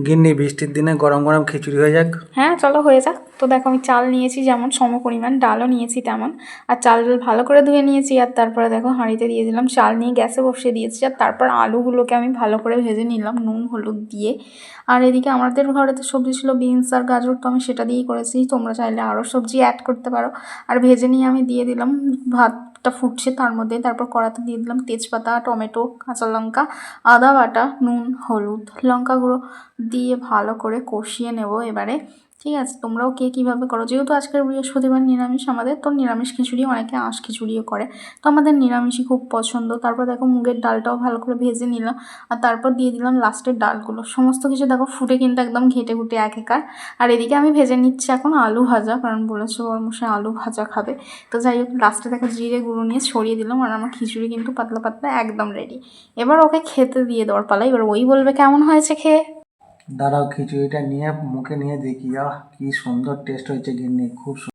গিন্নি বৃষ্টির দিনে গরম গরম খিচুড়ি হয়ে যাক। হ্যাঁ চলো হয়ে যাক। তো দেখো আমি চাল নিয়েছি যেমন সমপরিমাণ, ডালও নিয়েছি তেমন। আর চাল ভালো করে ধুয়ে নিয়েছি, আর তারপরে দেখো হাঁড়িতে দিয়ে দিলাম, চাল নিয়ে গ্যাসে বসিয়ে দিয়েছি। আর তারপর আলুগুলোকে আমি ভালো করে ভেজে নিলাম নুন হলুদ দিয়ে। আর এদিকে আমাদের ঘরেতে সবজি ছিল বিনস আর গাজর, তো আমি সেটা দিয়েই করেছি। তোমরা চাইলে আরও সবজি অ্যাড করতে পারো। আর ভেজে নিয়ে আমি দিয়ে দিলাম, ভাতটা ফুটছে তার মধ্যে, তারপর কড়াতে দিয়ে দিলাম তেজপাতা, টমেটো, কাঁচা লঙ্কা, আদা বাটা, নুন হলুদ লঙ্কা গুঁড়ো দিয়ে ভালো করে কষিয়ে নেব এবারে। ঠিক আছে, তোমরাও কে কীভাবে করো, যেহেতু আজকের বৃহস্পতিবার নিরামিষ আমাদের, তো নিরামিষ খিচুড়ি, অনেকে আঁশ খিচুড়িও করে, তো আমাদের নিরামিষই খুব পছন্দ। তারপর দেখো মুগের ডালটাও ভালো করে ভেজে নিলাম, আর তারপর দিয়ে দিলাম লাস্টের ডালগুলো, সমস্ত কিছু দেখো ফুটে কিন্তু একদম ঘেটে ঘুটে একাকার। আর এদিকে আমি ভেজে নিচ্ছি এখন আলু ভাজা, কারণ বলেছে বরমশাই আলু ভাজা খাবে। তো যাই হোক, লাস্টে দেখো জিরে গুঁড়ো নিয়ে ছড়িয়ে দিলাম, আর আমার খিচুড়ি কিন্তু পাতলা পাতলা একদম রেডি। এবার ওকে খেতে দিয়ে দেওয়ার পালা, এবার ওই বলবে কেমন হয়েছে খেয়ে। দাঁড়াও খিচুড়িটা নিয়ে মুখে নিয়ে দেখি, কি সুন্দর টেস্ট হয়েছে গিন্নি, খুব